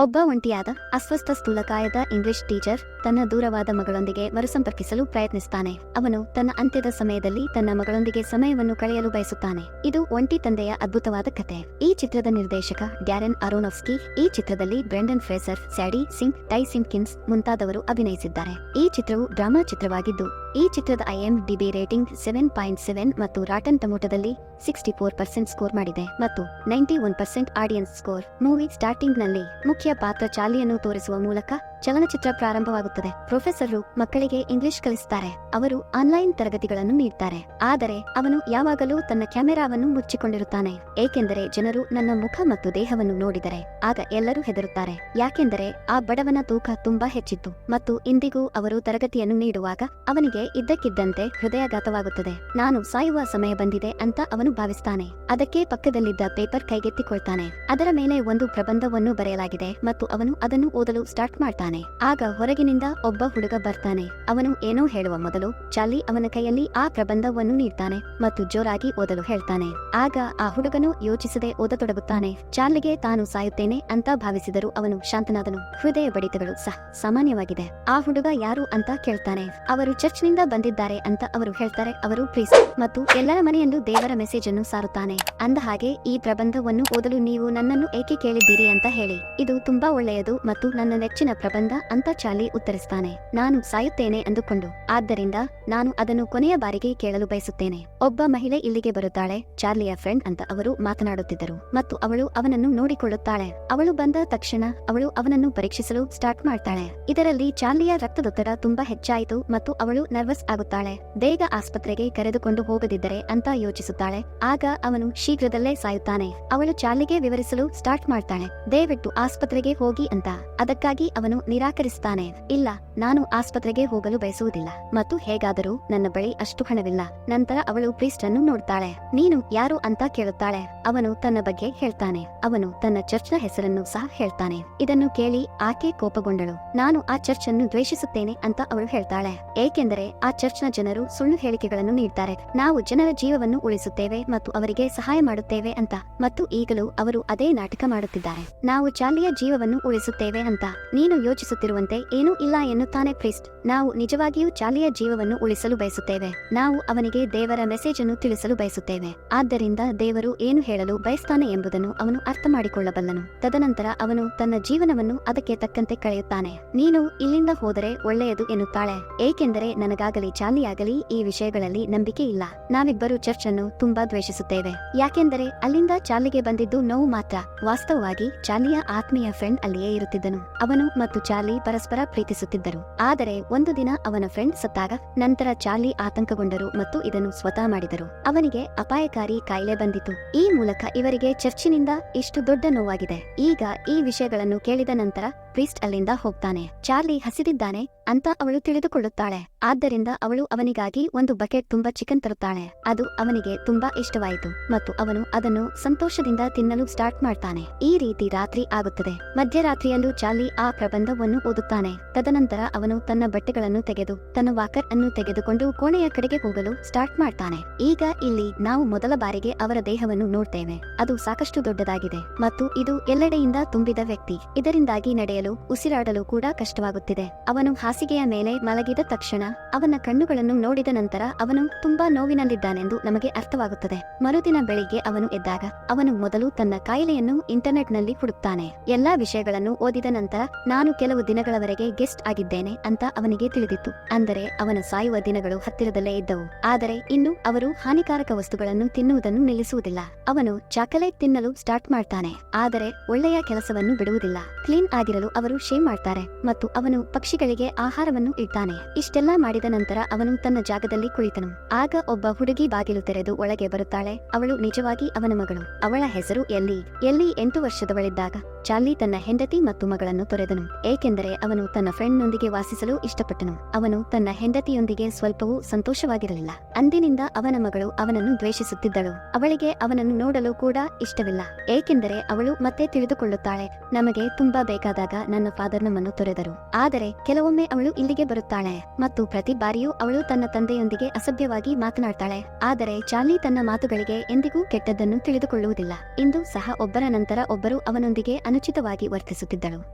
ಒಬ್ಬ ಒಂಟಿಯಾದ ಅಸ್ವಸ್ಥ ಸ್ಥೂಲಕಾಯದ English teacher ತನ್ನ ದೂರವಾದ ಮಗಳೊಂದಿಗೆ ಮರುಸಂಪರ್ಕಿಸಲು ಪ್ರಯತ್ನಿಸುತ್ತಾನೆ. ಅವನು ತನ್ನ ಅಂತ್ಯದ ಸಮಯದಲ್ಲಿ ತನ್ನ ಮಗಳೊಂದಿಗೆ ಸಮಯವನ್ನು ಕಳೆಯಲು ಬಯಸುತ್ತಾನೆ. ಇದು ಒಂಟಿ ತಂದೆಯ ಅದ್ಭುತವಾದ ಕತೆ. ಈ ಚಿತ್ರದ ನಿರ್ದೇಶಕ ಡ್ಯಾರೆನ್ ಅರೋನೋಫ್ಸ್ಕಿ. ಈ ಚಿತ್ರದಲ್ಲಿ ಬ್ರೆಂಡನ್ ಫ್ರೇಸರ್, ಸ್ಯಾಡಿ ಸಿಂಗ್, ಟೈ ಸಿಂಪ್ಕಿನ್ಸ್ ಮುಂತಾದವರು ಅಭಿನಯಿಸಿದ್ದಾರೆ. ಈ ಚಿತ್ರವು ಡ್ರಾಮಾ ಚಿತ್ರವಾಗಿದ್ದು, ಈ ಚಿತ್ರದ IMDb ರೇಟಿಂಗ್ 7.7 ಮತ್ತು ರಾಟನ್ ಟೊಮೊಟೊದಲ್ಲಿ 64% ಸ್ಕೋರ್ ಮಾಡಿದೆ ಮತ್ತು 91% ಆಡಿಯನ್ಸ್ ಸ್ಕೋರ್. ಮೂವಿ ಸ್ಟಾರ್ಟಿಂಗ್ನಲ್ಲಿ ಮುಖ್ಯ ಪಾತ್ರ ಚಾರ್ಲಿಯನ್ನು ತೋರಿಸುವ ಮೂಲಕ ಚಲನಚಿತ್ರ ಪ್ರಾರಂಭವಾಗುತ್ತದೆ. ಪ್ರೊಫೆಸರ್ ಮಕ್ಕಳಿಗೆ ಇಂಗ್ಲಿಷ್ ಕಲಿಸುತ್ತಾರೆ. ಅವರು ಆನ್ಲೈನ್ ತರಗತಿಗಳನ್ನು ನೀಡುತ್ತಾರೆ. ಆದರೆ ಅವನು ಯಾವಾಗಲೂ ತನ್ನ ಕ್ಯಾಮೆರಾವನ್ನು ಮುಚ್ಚಿಕೊಂಡಿರುತ್ತಾನೆ, ಏಕೆಂದರೆ ಜನರು ನನ್ನ ಮುಖ ಮತ್ತು ದೇಹವನ್ನು ನೋಡಿದರೆ ಆಗ ಎಲ್ಲರೂ ಹೆದರುತ್ತಾರೆ. ಯಾಕೆಂದರೆ ಆ ಬಡವನ ತೂಕ ತುಂಬಾ ಹೆಚ್ಚಿತ್ತು ಮತ್ತು ಇಂದಿಗೂ ಅವರು ತರಗತಿಯನ್ನು ನೀಡುವಾಗ ಅವನಿಗೆ ಇದ್ದಕ್ಕಿದ್ದಂತೆ ಹೃದಯಾಘಾತವಾಗುತ್ತದೆ. ನಾನು ಸಾಯುವ ಸಮಯ ಬಂದಿದೆ ಅಂತ ಅವನು ಭಾವಿಸ್ತಾನೆ. ಅದಕ್ಕೆ ಪಕ್ಕದಲ್ಲಿದ್ದ ಪೇಪರ್ ಕೈಗೆತ್ತಿಕೊಳ್ತಾನೆ. ಅದರ ಮೇಲೆ ಒಂದು ಪ್ರಬಂಧವನ್ನು ಬರೆಯಲಾಗಿದೆ ಮತ್ತು ಅವನು ಅದನ್ನು ಓದಲು ಸ್ಟಾರ್ಟ್ ಮಾಡ್ತಾನೆ. ಆಗ ಹೊರಗಿನಿಂದ ಒಬ್ಬ ಹುಡುಗ ಬರ್ತಾನೆ. ಅವನು ಏನೋ ಹೇಳುವ ಮೊದಲು ಚಾರ್ಲಿ ಅವನ ಕೈಯಲ್ಲಿ ಆ ಪ್ರಬಂಧವನ್ನು ನೀಡ್ತಾನೆ ಮತ್ತು ಜೋರಾಗಿ ಓದಲು ಹೇಳ್ತಾನೆ. ಆಗ ಆ ಹುಡುಗನು ಯೋಚಿಸದೆ ಓದತೊಡಗುತ್ತಾನೆ. ಚಾರ್ಲಿಗೆ ತಾನು ಸಾಯುತ್ತೇನೆ ಅಂತ ಭಾವಿಸಿದರೂ ಅವನು ಶಾಂತನಾದನು. ಹೃದಯ ಬಡಿತಗಳು ಸಾಮಾನ್ಯವಾಗಿದೆ. ಆ ಹುಡುಗ ಯಾರು ಅಂತ ಕೇಳ್ತಾನೆ. ಅವರು ಚರ್ಚ್ನಿಂದ ಬಂದಿದ್ದಾರೆ ಅಂತ ಅವರು ಹೇಳ್ತಾರೆ. ಅವರು ಪ್ರೀಸ್ಟ್ ಮತ್ತು ಎಲ್ಲರ ಮನೆಯಲ್ಲೂ ದೇವರ ಮೆಸೇಜ್ ಅನ್ನು ಸಾರುತ್ತಾನೆ. ಅಂದ ಹಾಗೆ ಈ ಪ್ರಬಂಧವನ್ನು ಓದಲು ನೀವು ನನ್ನನ್ನು ಏಕೆ ಕೇಳಿದ್ದೀರಿ ಅಂತ ಹೇಳಿ. ಇದು ತುಂಬಾ ಒಳ್ಳೆಯದು ಮತ್ತು ನನ್ನ ನೆಚ್ಚಿನ ಪ್ರಬಂಧ ಅಂತ ಚಾರ್ಲಿ ಉತ್ತರಿಸ್ತಾನೆ. ನಾನು ಸಾಯುತ್ತೇನೆ ಅಂದುಕೊಂಡು, ಆದ್ದರಿಂದ ನಾನು ಅದನ್ನು ಕೊನೆಯ ಬಾರಿಗೆ ಕೇಳಲು ಬಯಸುತ್ತೇನೆ. ಒಬ್ಬ ಮಹಿಳೆ ಇಲ್ಲಿಗೆ ಬರುತ್ತಾಳೆ, ಚಾರ್ಲಿಯ ಫ್ರೆಂಡ್ ಅಂತ ಅವರು ಮಾತನಾಡುತ್ತಿದ್ದರು ಮತ್ತು ಅವಳು ಅವನನ್ನು ನೋಡಿಕೊಳ್ಳುತ್ತಾಳೆ. ಅವಳು ಬಂದ ತಕ್ಷಣ ಅವಳು ಅವನನ್ನು ಪರೀಕ್ಷಿಸಲು ಸ್ಟಾರ್ಟ್ ಮಾಡ್ತಾಳೆ. ಇದರಲ್ಲಿ ಚಾರ್ಲಿಯ ರಕ್ತದೊತ್ತಡ ತುಂಬಾ ಹೆಚ್ಚಾಯಿತು ಮತ್ತು ಅವಳು ನರ್ವಸ್ ಆಗುತ್ತಾಳೆ. ಬೇಗ ಆಸ್ಪತ್ರೆಗೆ ಕರೆದುಕೊಂಡು ಹೋಗದಿದ್ದರೆ ಅಂತ ಯೋಚಿಸುತ್ತಾಳೆ. ಆಗ ಅವನು ಶೀಘ್ರದಲ್ಲೇ ಸಾಯುತ್ತಾನೆ. ಅವಳು ಚಾರ್ಲಿಗೆ ವಿವರಿಸಲು ಸ್ಟಾರ್ಟ್ ಮಾಡ್ತಾಳೆ, ದಯವಿಟ್ಟು ಆಸ್ಪತ್ರೆಗೆ ಹೋಗಿ ಅಂತ. ಅದಕ್ಕಾಗಿ ಅವನು ನಿರಾಕರಿಸುತ್ತಾನೆ. ಇಲ್ಲ, ನಾನು ಆಸ್ಪತ್ರೆಗೆ ಹೋಗಲು ಬಯಸುವುದಿಲ್ಲ ಮತ್ತು ಹೇಗಾದರೂ ನನ್ನ ಬಳಿ ಅಷ್ಟು ಹಣವಿಲ್ಲ. ನಂತರ ಅವಳು ಪ್ರೀಸ್ಟ್ ಅನ್ನು ನೋಡ್ತಾಳೆ. ನೀನು ಯಾರು ಅಂತ ಕೇಳುತ್ತಾಳೆ. ಅವನು ತನ್ನ ಬಗ್ಗೆ ಹೇಳ್ತಾನೆ. ಅವನು ತನ್ನ ಚರ್ಚ್ನ ಹೆಸರನ್ನು ಸಹ ಹೇಳ್ತಾನೆ. ಇದನ್ನು ಕೇಳಿ ಆಕೆ ಕೋಪಗೊಂಡಳು. ನಾನು ಆ ಚರ್ಚ್ ಅನ್ನು ದ್ವೇಷಿಸುತ್ತೇನೆ ಅಂತ ಅವಳು ಹೇಳ್ತಾಳೆ, ಏಕೆಂದರೆ ಆ ಚರ್ಚ್ನ ಜನರು ಸುಳ್ಳು ಹೇಳಿಕೆಗಳನ್ನು ನೀಡ್ತಾರೆ. ನಾವು ಜನರ ಜೀವವನ್ನು ಉಳಿಸುತ್ತೇವೆ ಮತ್ತು ಅವರಿಗೆ ಸಹಾಯ ಮಾಡುತ್ತೇವೆ ಅಂತ, ಮತ್ತು ಈಗಲೂ ಅವರು ಅದೇ ನಾಟಕ ಮಾಡುತ್ತಿದ್ದಾರೆ. ನಾವು ಚಾರ್ಲಿಯ ಜೀವವನ್ನು ಉಳಿಸುತ್ತೇವೆ ಅಂತ. ನೀನು ಯೋಚಿಸುತ್ತಿರುವಂತೆ ಏನೂ ಇಲ್ಲ ಎನ್ನುತ್ತಾನೆ ಪ್ರೀಸ್ಟ್. ನಾವು ನಿಜವಾಗಿಯೂ ಚಾರ್ಲಿಯ ಜೀವವನ್ನು ಉಳಿಸಲು ಬಯಸುತ್ತೇವೆ. ನಾವು ಅವನಿಗೆ ದೇವರ ಮೆಸೇಜ್ ಅನ್ನು ತಿಳಿಸಲು ಬಯಸುತ್ತೇವೆ. ಆದ್ದರಿಂದ ದೇವರು ಏನು ಹೇಳಲು ಬಯಸ್ತಾನೆ ಎಂಬುದನ್ನು ಅವನು ಅರ್ಥ ಮಾಡಿಕೊಳ್ಳಬಲ್ಲನು. ತದನಂತರ ಅವನು ತನ್ನ ಜೀವನವನ್ನು ಅದಕ್ಕೆ ತಕ್ಕಂತೆ ಕಳೆಯುತ್ತಾನೆ. ನೀನು ಇಲ್ಲಿಂದ ಹೋದರೆ ಒಳ್ಳೆಯದು ಎನ್ನುತ್ತಾಳೆ, ಏಕೆಂದರೆ ನನಗಾಗಲಿ ಚಾರ್ಲಿಯಾಗಲಿ ಈ ವಿಷಯಗಳಲ್ಲಿ ನಂಬಿಕೆ ಇಲ್ಲ. ನಾವಿಬ್ಬರು ಚರ್ಚ್ ಅನ್ನು ತುಂಬಾ ದ್ವೇಷಿಸುತ್ತೇವೆ. ಯಾಕೆಂದರೆ ಅಲ್ಲಿಂದ ಚಾರ್ಲಿಗೆ ಬಂದಿದ್ದು ನೋವು ಮಾತ್ರ. ವಾಸ್ತವವಾಗಿ ಚಾರ್ಲಿಯ ಆತ್ಮೀಯ ಫ್ರೆಂಡ್ ಅಲ್ಲಿಯೇ ಇರುತ್ತಿದ್ದನು. ಅವನು ಮತ್ತು ಚಾರ್ಲಿ ಪರಸ್ಪರ ಪ್ರೀತಿಸುತ್ತಿದ್ದರು. ಆದರೆ ಒಂದು ದಿನ ಅವನ ಫ್ರೆಂಡ್ ಸತ್ತಾಗ ನಂತರ ಚಾರ್ಲಿ ಆತಂಕಗೊಂಡರು ಮತ್ತು ಇದನ್ನು ಸ್ವತಃ ಮಾಡಿದರು. ಅವನಿಗೆ ಅಪಾಯಕಾರಿ ಕಾಯಿಲೆ ಬಂದಿತು. ಈ ಮೂಲಕ ಇವರಿಗೆ ಚರ್ಚಿನಿಂದ ಇಷ್ಟು ದೊಡ್ಡ ನೋವಾಗಿದೆ. ಈಗ ಈ ವಿಷಯಗಳನ್ನು ಕೇಳಿದ ನಂತರ ಪ್ರೀಸ್ಟ್ ಅಲ್ಲಿಂದ ಹೋಗ್ತಾನೆ. ಚಾರ್ಲಿ ಹಸಿದಿದ್ದಾನೆ ಅಂತ ಅವಳು ತಿಳಿದುಕೊಳ್ಳುತ್ತಾಳೆ. ಆದ್ದರಿಂದ ಅವಳು ಅವನಿಗಾಗಿ ಒಂದು ಬಕೆಟ್ ತುಂಬಾ ಚಿಕನ್ ತರುತ್ತಾಳೆ. ಅದು ಅವನಿಗೆ ತುಂಬಾ ಇಷ್ಟವಾಯಿತು ಮತ್ತು ಅವನು ಅದನ್ನು ಸಂತೋಷದಿಂದ ತಿನ್ನಲು ಸ್ಟಾರ್ಟ್ ಮಾಡ್ತಾನೆ. ಈ ರೀತಿ ರಾತ್ರಿ ಆಗುತ್ತದೆ. ಮಧ್ಯರಾತ್ರಿಯಲ್ಲೂ ಚಾರ್ಲಿ ಆ ಪ್ರಬಂಧವನ್ನು ಓದುತ್ತಾನೆ. ತದನಂತರ ಅವನು ತನ್ನ ಬಟ್ಟೆಗಳನ್ನು ತೆಗೆದು ತನ್ನ ವಾಕರ್ ಅನ್ನು ತೆಗೆದುಕೊಂಡು ಕೋಣೆಯ ಕಡೆಗೆ ಹೋಗಲು ಸ್ಟಾರ್ಟ್ ಮಾಡ್ತಾನೆ. ಈಗ ಇಲ್ಲಿ ನಾವು ಮೊದಲ ಬಾರಿಗೆ ಅವರ ದೇಹವನ್ನು ನೋಡ್ತೇವೆ. ಅದು ಸಾಕಷ್ಟು ದೊಡ್ಡದಾಗಿದೆ ಮತ್ತು ಇದು ಎಲ್ಲೆಡೆಯಿಂದ ತುಂಬಿದ ವ್ಯಕ್ತಿ. ಇದರಿಂದಾಗಿ ನಡೆಯಲು ಉಸಿರಾಡಲು ಕೂಡ ಕಷ್ಟವಾಗುತ್ತಿದೆ. ಅವನು ಹಾಸಿಗೆಯ ಮೇಲೆ ಮಲಗಿದ ತಕ್ಷಣ ಅವನ ಕಣ್ಣುಗಳನ್ನು ನೋಡಿದ ನಂತರ ಅವನು ತುಂಬಾ ನೋವಿನಲ್ಲಿದ್ದಾನೆಂದು ನಮಗೆ ಅರ್ಥವಾಗುತ್ತದೆ. ಮರುದಿನ ಬೆಳಿಗ್ಗೆ ಅವನು ಎದ್ದಾಗ ಅವನು ಮೊದಲು ತನ್ನ ಕಾಯಿಲೆಯನ್ನು ಇಂಟರ್ನೆಟ್ ನಲ್ಲಿ ಹುಡುಕ್ತಾನೆ. ಎಲ್ಲಾ ವಿಷಯಗಳನ್ನು ಓದಿದ ನಂತರ ನಾನು ಕೆಲವು ದಿನಗಳವರೆಗೆ ಗೆಸ್ಟ್ ಆಗಿದ್ದೇನೆ ಅಂತ ಅವನಿಗೆ ತಿಳಿದಿತ್ತು. ಅಂದರೆ ಅವನ ಸಾಯುವ ದಿನಗಳು ಹತ್ತಿರದಲ್ಲೇ ಇದ್ದವು. ಆದರೆ ಇನ್ನು ಅವರು ಹಾನಿಕಾರಕ ವಸ್ತುಗಳನ್ನು ತಿನ್ನುವುದನ್ನು ನಿಲ್ಲಿಸುವುದಿಲ್ಲ. ಅವನು ಚಾಕೊಲೇಟ್ ತಿನ್ನಲು ಸ್ಟಾರ್ಟ್ ಮಾಡ್ತಾನೆ. ಆದರೆ ಒಳ್ಳೆಯ ಕೆಲಸವನ್ನು ಬಿಡುವುದಿಲ್ಲ. ಕ್ಲೀನ್ ಆಗಿರಲು ಅವರು ಶೇವ್ ಮಾಡ್ತಾರೆ ಮತ್ತು ಅವನು ಪಕ್ಷಿಗಳಿಗೆ ಆಹಾರವನ್ನು ಇಡ್ತಾನೆ. ಇಷ್ಟೆಲ್ಲಾ ಮಾಡಿದ ನಂತರ ಅವನು ತನ್ನ ಜಾಗದಲ್ಲಿ ಕುಳಿತನು. ಆಗ ಒಬ್ಬ ಹುಡುಗಿ ಬಾಗಿಲು ತೆರೆದು ಒಳಗೆ ಬರುತ್ತಾಳೆ. ಅವಳು ನಿಜವಾಗಿ ಅವನ ಮಗಳು. ಅವಳ ಹೆಸರು ಎಲ್ಲಿ. 8 ವರ್ಷದವಳಿದ್ದಾಗ ಚಾರ್ಲಿ ತನ್ನ ಹೆಂಡತಿ ಮತ್ತು ಮಗಳನ್ನು ತೊರೆದನು, ಏಕೆಂದರೆ ಅವನು ತನ್ನ ಫ್ರೆಂಡ್ನೊಂದಿಗೆ ವಾಸಿಸಲು ಇಷ್ಟಪಟ್ಟನು. ಅವನು ತನ್ನ ಹೆಂಡತಿಯೊಂದಿಗೆ ಸ್ವಲ್ಪವೂ ಸಂತೋಷವಾಗಿರಲಿಲ್ಲ. ಅಂದಿನಿಂದ ಅವನ ಮಗಳು ಅವನನ್ನು ದ್ವೇಷಿಸುತ್ತಿದ್ದಳು. ಅವಳಿಗೆ ಅವನನ್ನು ನೋಡಲು ಕೂಡ ಇಷ್ಟವಿಲ್ಲ, ಏಕೆಂದರೆ ಅವಳು ಮತ್ತೆ ತಿಳಿದುಕೊಳ್ಳುತ್ತಾಳೆ, ನಮಗೆ ತುಂಬಾ ಬೇಕಾದಾಗ ನನ್ನ ಫಾದರ್ ನಮ್ಮನ್ನು ತೊರೆದರು. ಆದರೆ ಕೆಲವೊಮ್ಮೆ ಅವಳು ಇಲ್ಲಿಗೆ ಬರುತ್ತಾಳೆ ಮತ್ತು ಪ್ರತಿ ಬಾರಿಯೂ ಅವಳು ತನ್ನ ತಂದೆಯೊಂದಿಗೆ ಅಸಭ್ಯವಾಗಿ ಮಾತನಾಡ್ತಾಳೆ. ಆದರೆ ಚಾರ್ಲಿ ತನ್ನ ಮಾತುಗಳಿಗೆ ಎಂದಿಗೂ ಕೆಟ್ಟದ್ದನ್ನು ತಿಳಿದುಕೊಳ್ಳುವುದಿಲ್ಲ. ಇಂದು ಸಹ ಒಬ್ಬರ ನಂತರ ಒಬ್ಬರು ಅವನೊಂದಿಗೆ ಅನುಚಿತವಾಗಿ ವರ್ತಿಸುತ್ತಿದ್ದಳು.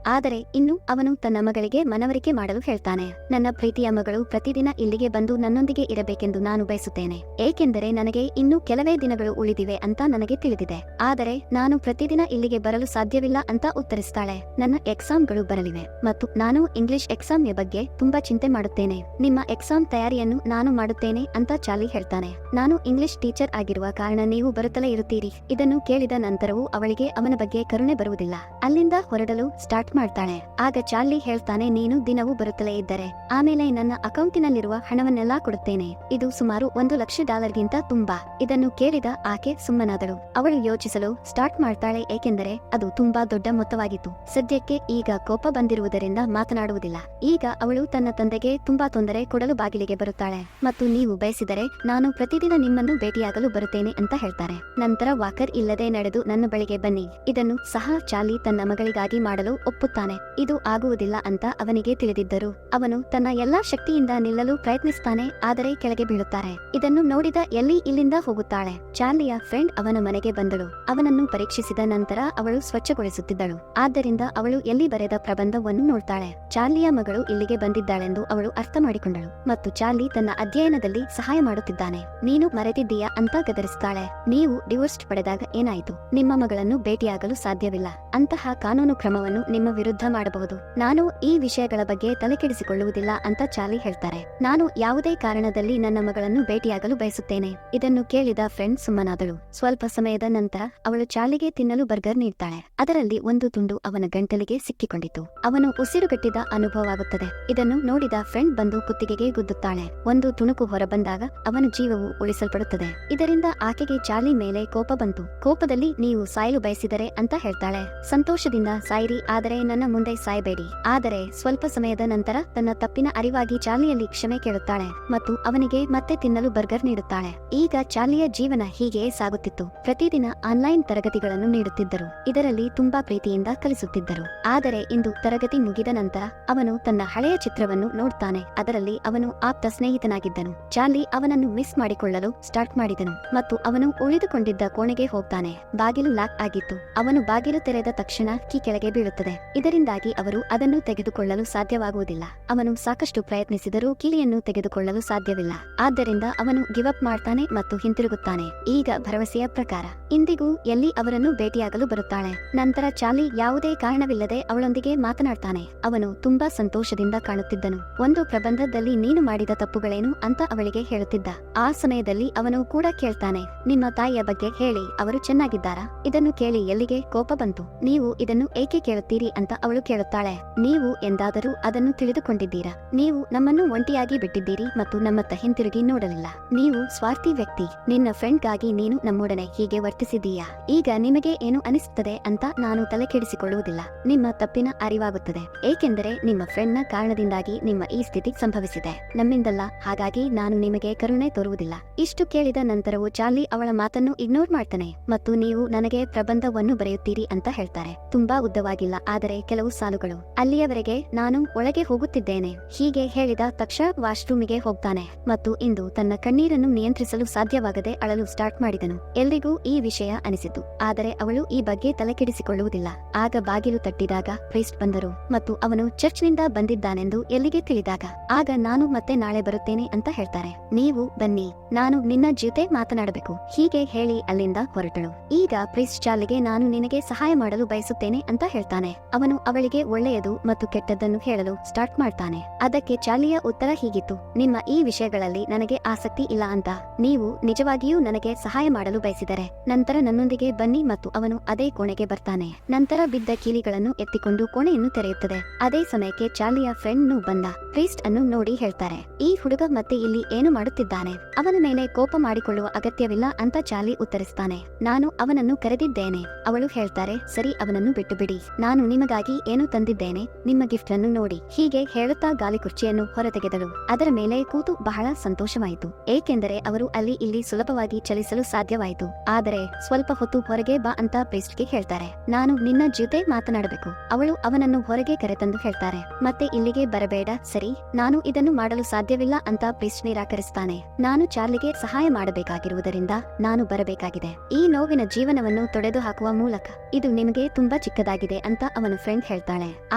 ಆದರೆ ಇನ್ನು ಅವನು ತನ್ನ ಮಗಳಿಗೆ ಮನವರಿಕೆ ಮಾಡಲು ಹೇಳ್ತಾನೆ, ನನ್ನ ಪ್ರೀತಿಯ ಮಗಳು ಪ್ರತಿದಿನ ಇಲ್ಲಿಗೆ ಬಂದು ನನ್ನೊಂದಿಗೆ ಇರಬೇಕೆಂದು ನಾನು ಬಯಸುತ್ತೇನೆ, ಏಕೆಂದರೆ ನನಗೆ ಇನ್ನೂ ಕೆಲವೇ ದಿನಗಳು ಉಳಿದಿವೆ ಅಂತ ನನಗೆ ತಿಳಿದಿದೆ. ಆದರೆ ನಾನು ಪ್ರತಿದಿನ ಇಲ್ಲಿಗೆ ಬರಲು ಸಾಧ್ಯವಿಲ್ಲ ಅಂತ ಉತ್ತರಿಸ್ತಾಳೆ. ನನ್ನ ಎಕ್ಸಾಮ್ಗಳು ಬರಲಿವೆ ಮತ್ತು ನಾನು ಇಂಗ್ಲಿಷ್ ಎಕ್ಸಾಮ್ ಬಗ್ಗೆ ತುಂಬಾ ಚಿಂತೆ ಮಾಡುತ್ತೇನೆ. ನಿಮ್ಮ ಎಕ್ಸಾಮ್ ತಯಾರಿಯನ್ನು ನಾನು ಮಾಡುತ್ತೇನೆ ಅಂತ ಚಾರ್ಲಿ ಹೇಳ್ತಾನೆ. ನಾನು ಇಂಗ್ಲಿಷ್ ಟೀಚರ್ ಆಗಿರುವ ಕಾರಣ ನೀವು ಬರುತ್ತಲೇ ಇರುತ್ತೀರಿ. ಇದನ್ನು ಕೇಳಿದ ನಂತರವೂ ಅವಳಿಗೆ ಅವನ ಬಗ್ಗೆ ಕರುಣೆ ಬರುವುದಿಲ್ಲ. ಅಲ್ಲಿಂದ ಹೊರಡಲು ಸ್ಟಾರ್ಟ್ ಮಾಡ್ತಾಳೆ. ಆಗ ಚಾರ್ಲಿ ಹೇಳ್ತಾನೆ, ನೀನು ದಿನವೂ ಬರುತ್ತಲೇ ಇದ್ದರೆ ಆಮೇಲೆ ನನ್ನ ಅಕೌಂಟಿನಲ್ಲಿರುವ ಹಣವನ್ನೆಲ್ಲಾ ಕೊಡುತ್ತೇನೆ. ಇದು ಸುಮಾರು $1,00,000ಗಿಂತ ತುಂಬಾ. ಇದನ್ನು ಕೇಳಿದ ಆಕೆ ಸುಮ್ಮನಾದಳು. ಅವಳು ಯೋಚಿಸಲು ಸ್ಟಾರ್ಟ್ ಮಾಡ್ತಾಳೆ, ಏಕೆಂದರೆ ಅದು ತುಂಬಾ ದೊಡ್ಡ ಮೊತ್ತವಾಗಿತ್ತು. ಸದ್ಯಕ್ಕೆ ಈಗ ಕೋಪ ಬಂದಿರುವುದರಿಂದ ಮಾತನಾಡುವುದಿಲ್ಲ. ಈಗ ಅವಳು ತನ್ನ ತಂದೆಗೆ ತುಂಬಾ ತೊಂದರೆ ಕೊಡಲು ಬಾಗಿಲಿಗೆ ಬರುತ್ತಾಳೆ ಮತ್ತು ನೀವು ಬಯಸಿದರೆ ನಾನು ಪ್ರತಿದಿನ ನಿಮ್ಮನ್ನು ಭೇಟಿಯಾಗಲು ಬರುತ್ತೇನೆ ಅಂತ ಹೇಳ್ತಾರೆ. ನಂತರ ವಾಕರ್ ಇಲ್ಲದೆ ನಡೆದು ನನ್ನ ಬಳಿಗೆ ಬನ್ನಿ. ಇದನ್ನು ಸಹ ಚಾರ್ಲಿ ತನ್ನ ಮಗಳಿಗಾಗಿ ಮಾಡಲು ಒಪ್ಪುತ್ತಾನೆ. ಇದು ಆಗುವುದಿಲ್ಲ ಅಂತ ಅವನಿಗೆ ತಿಳಿದಿದ್ದರು. ಅವನು ತನ್ನ ಎಲ್ಲಾ ಶಕ್ತಿಯಿಂದ ನಿಲ್ಲಲು ಪ್ರಯತ್ನಿಸ್ತಾನೆ, ಆದರೆ ಕೆಳಗೆ ಬೀಳುತ್ತಾರೆ. ಇದನ್ನು ನೋಡಿದ ಎಲ್ಲಿ ಇಲ್ಲಿಂದ ಹೋಗುತ್ತಾಳೆ. ಚಾರ್ಲಿಯ ಫ್ರೆಂಡ್ ಅವನ ಮನೆಗೆ ಬಂದಳು. ಅವನನ್ನು ಪರೀಕ್ಷಿಸಿದ ನಂತರ ಅವಳು ಸ್ವಚ್ಛಗೊಳಿಸುತ್ತಿದ್ದಳು. ಆದ್ದರಿಂದ ಅವಳು ಎಲ್ಲಿ ಬರೆದ ಪ್ರಬಂಧವನ್ನು ನೋಡ್ತಾಳೆ. ಚಾರ್ಲಿಯ ಮಗಳು ಇಲ್ಲಿಗೆ ಬಂದಿದ್ದಾಳೆಂದು ಅವಳು ಅರ್ಥ ಮಾಡಿಕೊಂಡಳು ಮತ್ತು ಚಾರ್ಲಿ ತನ್ನ ಅಧ್ಯಯನದಲ್ಲಿ ಸಹಾಯ ಮಾಡುತ್ತಿದ್ದಾನೆ. ನೀನು ಮರೆತಿದ್ದೀಯಾ ಅಂತ ಗದರಿಸ್ತಾಳೆ. ನೀವು ಡಿವೋರ್ಸ್ ಪಡೆದಾಗ ಏನಾಯಿತು? ನಿಮ್ಮ ಮಗಳನ್ನು ಭೇಟಿಯಾಗಲು ಸಾಧ್ಯವಿಲ್ಲ. ಅಂತಹ ಕಾನೂನು ಕ್ರಮವನ್ನು ನಿಮ್ಮ ವಿರುದ್ಧ ಮಾಡಬಹುದು. ನಾನು ಈ ವಿಷಯಗಳ ಬಗ್ಗೆ ತಲೆಕೆಡಿಸಿಕೊಳ್ಳುವುದಿಲ್ಲ ಅಂತ ಚಾರ್ಲಿ ಹೇಳ್ತಾರೆ. ನಾನು ಯಾವುದೇ ಕಾರಣದಲ್ಲಿ ನನ್ನ ಮಗಳನ್ನು ಭೇಟಿಯಾಗಲು ಬಯಸುತ್ತೇನೆ. ಇದನ್ನು ಕೇಳಿದ ಫ್ರೆಂಡ್ ಸುಮ್ಮನಾದಳು. ಸ್ವಲ್ಪ ಸಮಯದ ನಂತರ ಅವಳು ಚಾರ್ಲಿಗೆ ತಿನ್ನಲು ಬರ್ಗರ್ ನೀಡ್ತಾಳೆ. ಅದರಲ್ಲಿ ಒಂದು ತುಂಡು ಅವನ ಗಂಟಲಿಗೆ ಸಿಕ್ಕಿಕೊಂಡಿತು. ಅವನು ಉಸಿರುಗಟ್ಟಿದ ಅನುಭವವಾಗುತ್ತದೆ. ಇದನ್ನು ನೋಡಿದ ಫ್ರೆಂಡ್ ಬಂದು ಕುತ್ತಿಗೆಗೆ ಗುದ್ದುತ್ತಾಳೆ. ಒಂದು ತುಣುಕು ಹೊರಬಂದಾಗ ಅವನ ಜೀವವು ಉಳಿಸಲ್ಪಡುತ್ತದೆ. ಇದರಿಂದ ಆಕೆಗೆ ಚಾರ್ಲಿ ಮೇಲೆ ಕೋಪ ಬಂತು. ಕೋಪದಲ್ಲಿ ನೀವು ಸಾಯಲು ಬಯಸಿದರೆ ಅಂತ ಹೇಳ್ತಾಳೆ. ಸಂತೋಷದಿಂದ ಸಾಯಿರಿ, ಆದರೆ ನನ್ನ ಮುಂದೆ ಸಾಯಬೇಡಿ. ಆದರೆ ಸ್ವಲ್ಪ ಸಮಯದ ನಂತರ ತನ್ನ ತಪ್ಪಿನ ಅರಿವಾಗಿ ಚಾರ್ಲಿಯಲ್ಲಿ ಕ್ಷಮೆ ಕೇಳುತ್ತಾಳೆ ಮತ್ತು ಅವನಿಗೆ ಮತ್ತೆ ತಿನ್ನಲು ಬರ್ಗರ್ ನೀಡುತ್ತಾಳೆ. ಈಗ ಚಾರ್ಲಿಯ ಜೀವನ ಹೀಗೆಯೇ ಸಾಗುತ್ತಿತ್ತು. ಪ್ರತಿದಿನ ಆನ್ಲೈನ್ ತರಗತಿಗಳನ್ನು ನೀಡುತ್ತಿದ್ದರು. ಇದರಲ್ಲಿ ತುಂಬಾ ಪ್ರೀತಿಯಿಂದ ಕಲಿಸುತ್ತಿದ್ದರು. ಆದರೆ ಇಂದು ತರಗತಿ ಮುಗಿದ ನಂತರ ಅವನು ತನ್ನ ಹಳೆಯ ಚಿತ್ರವನ್ನು ನೋಡ್ತಾನೆ. ಅದರಲ್ಲಿ ಅವನು ಆಪ್ತ ಸ್ನೇಹಿತನಾಗಿದ್ದನು. ಚಾರ್ಲಿ ಅವನನ್ನು ಮಿಸ್ ಮಾಡಿಕೊಳ್ಳಲು ಸ್ಟಾರ್ಟ್ ಮಾಡಿದನು ಮತ್ತು ಅವನು ಉಳಿದುಕೊಂಡಿದ್ದ ಕೋಣೆಗೆ ಹೋಗ್ತಾನೆ. ಬಾಗಿಲು ಲಾಕ್ ಆಗಿತ್ತು. ಅವನು ಬಾಗಿಲು ತೆರೆದ ತಕ್ಷಣ ಕೀ ಕೆಳಗೆ ಬೀಳುತ್ತದೆ. ಇದರಿಂದಾಗಿ ಅವರು ಅದನ್ನು ತೆಗೆದುಕೊಳ್ಳಲು ಸಾಧ್ಯವಾಗುವುದಿಲ್ಲ. ಅವನು ಸಾಕಷ್ಟು ಪ್ರಯತ್ನಿಸಿದರೂ ಕೀಲಿಯನ್ನು ತೆಗೆದುಕೊಳ್ಳಲು ಸಾಧ್ಯವಿಲ್ಲ. ಆದ್ದರಿಂದ ಅವನು ಗಿವ್ ಅಪ್ ಮಾಡ್ತಾನೆ ಮತ್ತು ಹಿಂತಿರುಗುತ್ತಾನೆ. ಈಗ ಭರವಸೆಯ ಪ್ರಕಾರ ಇಂದಿಗೂ ಎಲ್ಲಿ ಅವರನ್ನು ಭೇಟಿಯಾಗಲು ಬರುತ್ತಾಳೆ. ನಂತರ ಚಾರ್ಲಿ ಯಾವುದೇ ಕಾರಣವಿಲ್ಲದೆ ಅವಳೊಂದಿಗೆ ಮಾತನಾಡ್ತಾನೆ. ಅವನು ತುಂಬಾ ಸಂತೋಷದಿಂದ ಕಾಣುತ್ತಿದ್ದನು. ಒಂದು ಪ್ರಬಂಧದಲ್ಲಿ ನೀನು ಮಾಡಿದ ತಪ್ಪುಗಳೇನು ಅಂತ ಅವಳಿಗೆ ಹೇಳುತ್ತಿದ್ದ. ಆ ಸಮಯದಲ್ಲಿ ಅವನು ಕೂಡ ಕೇಳ್ತಾನೆ, ನಿಮ್ಮ ತಾಯಿಯ ಬಗ್ಗೆ ಹೇಳಿ, ಅವರು ಚೆನ್ನಾಗಿದ್ದಾರಾ? ಇದನ್ನು ಕೇಳಿ ಎಲ್ಲಿಗೆ ಕೋಪ ಬಂತು. ನೀವು ಇದನ್ನು ಏಕೆ ಕೇಳುತ್ತೀರಿ ಅಂತ ಅವಳು ಕೇಳುತ್ತಾಳೆ. ನೀವು ಎಂದಾದರೂ ಅದನ್ನು ತಿಳಿದುಕೊಂಡಿದ್ದೀರಾ? ನೀವು ನಮ್ಮನ್ನು ಒಂಟಿಯಾಗಿ ಬಿಟ್ಟಿದ್ದೀರಿ ಮತ್ತು ನಮ್ಮತ್ತ ಹಿಂತಿರುಗಿ ನೋಡಲಿಲ್ಲ. ನೀವು ಸ್ವಾರ್ಥಿ ವ್ಯಕ್ತಿ. ನಿನ್ನ ಫ್ರೆಂಡ್ಗಾಗಿ ನೀನು ನಮ್ಮೊಡನೆ ಹೀಗೆ ವರ್ತಿಸಿದ್ದೀಯಾ? ಈಗ ನಿಮಗೆ ಏನು ಅನಿಸುತ್ತದೆ ಅಂತ ನಾನು ತಲೆ ಕೆಡಿಸಿಕೊಳ್ಳುವುದಿಲ್ಲ. ನಿಮ್ಮ ತಪ್ಪಿನ ಅರಿವಾಗುತ್ತದೆ, ಏಕೆಂದರೆ ನಿಮ್ಮ ಫ್ರೆಂಡ್ನ ಕಾರಣದಿಂದಾಗಿ ನಿಮ್ಮ ಈ ಸ್ಥಿತಿ ಸಂಭವಿಸಿದೆ, ನಮ್ಮಿಂದಲ್ಲ. ಹಾಗಾಗಿ ನಾನು ನಿಮಗೆ ಕರುಣೆ ತೋರುವುದಿಲ್ಲ. ಇಷ್ಟು ಕೇಳಿದ ನಂತರವೂ ಚಾರ್ಲಿ ಅವಳ ಮಾತನ್ನು ಇಗ್ನೋರ್ ಮಾಡ್ತಾನೆ ಮತ್ತು ನೀವು ನನಗೆ ಪ್ರಬಂಧವನ್ನು ಬರೆಯುತ್ತೀರಿ ಅಂತ ಹೇಳ್ತಾರೆ. ತುಂಬಾ ಉದ್ದವಾಗಿಲ್ಲ, ಆದರೆ ಕೆಲವು ಸಾಲುಗಳು. ಅಲ್ಲಿಯವರೆಗೆ ನಾನು ಒಳಗೆ ಹೋಗುತ್ತಿದ್ದೇನೆ. ಹೀಗೆ ಹೇಳಿದ ತಕ್ಷಣ ವಾಶ್ರೂಮಿಗೆ ಹೋಗ್ತಾನೆ ಮತ್ತು ಇಂದು ತನ್ನ ಕಣ್ಣೀರನ್ನು ನಿಯಂತ್ರಿಸಲು ಸಾಧ್ಯವಾಗದೆ ಅಳಲು ಸ್ಟಾರ್ಟ್ ಮಾಡಿದನು. ಎಲ್ರಿಗೂ ಈ ವಿಷಯ ಅನಿಸಿತು, ಆದರೆ ಅವಳು ಈ ಬಗ್ಗೆ ತಲೆಕೆಡಿಸಿಕೊಳ್ಳುವುದಿಲ್ಲ. ಆಗ ಬಾಗಿಲು ತಟ್ಟಿದಾಗ ಪ್ರೀಸ್ಟ್ ಬಂದರು ಮತ್ತು ಅವನು ಚರ್ಚ್ನಿಂದ ಬಂದಿದ್ದಾನೆಂದು ಎಲ್ಲಿಗೆ ತಿಳಿದಾಗ ಆಗ ನಾನು ಮತ್ತೆ ನಾಳೆ ಬರುತ್ತೇನೆ ಅಂತ ಹೇಳ್ತಾರೆ. ನೀವು ಬನ್ನಿ, ನಾನು ನಿನ್ನ ಜೊತೆ ಮಾತನಾಡಬೇಕು. ಹೀಗೆ ಹೇಳಿ ಅಲ್ಲಿಂದ ಹೊರಟಳು. ಈಗ ಪ್ರೀಸ್ಟ್ ಚಾರ್ಲಿಗೆ ನಾನು ನಿನಗೆ ಸಹಾಯ ಮಾಡಲು ಬಯಸುತ್ತೇನೆ ಅಂತ ಹೇಳ್ತಾನೆ. ಅವನು ಅವಳಿಗೆ ಒಳ್ಳೆಯದು ಮತ್ತು ಕೆಟ್ಟದ್ದನ್ನು ಹೇಳಲು ಸ್ಟಾರ್ಟ್ ಮಾಡ್ತಾನೆ. ಅದಕ್ಕೆ ಚಾರ್ಲಿಯ ಉತ್ತರ ಹೀಗಿತ್ತು, ನಿಮ್ಮ ಈ ವಿಷಯಗಳಲ್ಲಿ ನನಗೆ ಆಸಕ್ತಿ ಇಲ್ಲ ಅಂತ. ನೀವು ನಿಜವಾಗಿಯೂ ನನಗೆ ಸಹಾಯ ಮಾಡಲು ಬಯಸಿದರೆ ನಂತರ ನನ್ನೊಂದಿಗೆ ಬನ್ನಿ ಮತ್ತು ಅವನು ಅದೇ ಕೋಣೆಗೆ ಬರ್ತಾನೆ. ನಂತರ ಬಿದ್ದ ಕೀಲಿಗಳನ್ನು ಎತ್ತಿಕೊಂಡು ಕೋಣೆಯನ್ನು ತೆರೆಯುತ್ತದೆ. ಅದೇ ಸಮಯಕ್ಕೆ ಚಾರ್ಲಿಯ ಫ್ರೆಂಡ್ ನು ಬಂದ. ಪ್ರೀಸ್ಟ್ ಅನ್ನು ನೋಡಿ ಹೇಳ್ತಾರೆ, ಈ ಹುಡುಗ ಮತ್ತೆ ಇಲ್ಲಿ ಏನು ಮಾಡುತ್ತಿದ್ದಾನೆ? ಅವನ ಮೇಲೆ ಕೋಪ ಮಾಡಿಕೊಳ್ಳುವ ಅಗತ್ಯವಿಲ್ಲ ಅಂತ ಚಾರ್ಲಿ ಉತ್ತರಿಸ್ತಾನೆ. ನಾನು ಅವನನ್ನು ಕರೆದಿದ್ದೇನೆ. ಅವಳು ಹೇಳ್ತಾರೆ, ಸರಿ, ಅವನನ್ನು ಬಿಟ್ಟು ಬಿಡಿ. ನಾನು ನಿಮಗಾಗಿ ಏನು ತಂದಿ ತಂದಿದ್ದೇನೆ, ನಿಮ್ಮ ಗಿಫ್ಟ್ ಅನ್ನು ನೋಡಿ. ಹೀಗೆ ಹೇಳುತ್ತಾ ಗಾಲಿ ಕುರ್ಚಿಯನ್ನು ಹೊರತೆಗೆದಳು. ಅದರ ಮೇಲೆ ಕೂತು ಬಹಳ ಸಂತೋಷವಾಯಿತು, ಏಕೆಂದರೆ ಅವರು ಅಲ್ಲಿ ಇಲ್ಲಿ ಸುಲಭವಾಗಿ ಚಲಿಸಲು ಸಾಧ್ಯವಾಯಿತು. ಆದರೆ ಸ್ವಲ್ಪ ಹೊತ್ತು ಹೊರಗೆ ಬಾ ಅಂತ ಪ್ರೀಸ್ಟ್ಗೆ ಹೇಳ್ತಾರೆ. ನಾನು ನಿನ್ನ ಜೊತೆ ಮಾತನಾಡಬೇಕು. ಅವಳು ಅವನನ್ನು ಹೊರಗೆ ಕರೆತಂದು ಹೇಳ್ತಾರೆ, ಮತ್ತೆ ಇಲ್ಲಿಗೆ ಬರಬೇಡ, ಸರಿ? ನಾನು ಇದನ್ನು ಮಾಡಲು ಸಾಧ್ಯವಿಲ್ಲ ಅಂತ ಪ್ರೀಸ್ಟ್ ನಿರಾಕರಿಸ್ತಾನೆ. ನಾನು ಚಾರ್ಲಿಗೆ ಸಹಾಯ ಮಾಡಬೇಕಾಗಿರುವುದರಿಂದ ನಾನು ಬರಬೇಕಾಗಿದೆ, ಈ ನೋವಿನ ಜೀವನವನ್ನು ತೊಡೆದು ಹಾಕುವ ಮೂಲಕ. ಇದು ನಿಮಗೆ ತುಂಬಾ ಚಿಕ್ಕದಾಗಿದೆ ಅಂತ ಅವನ ಫ್ರೆಂಡ್ ಹೇಳ್ತಾಳೆ.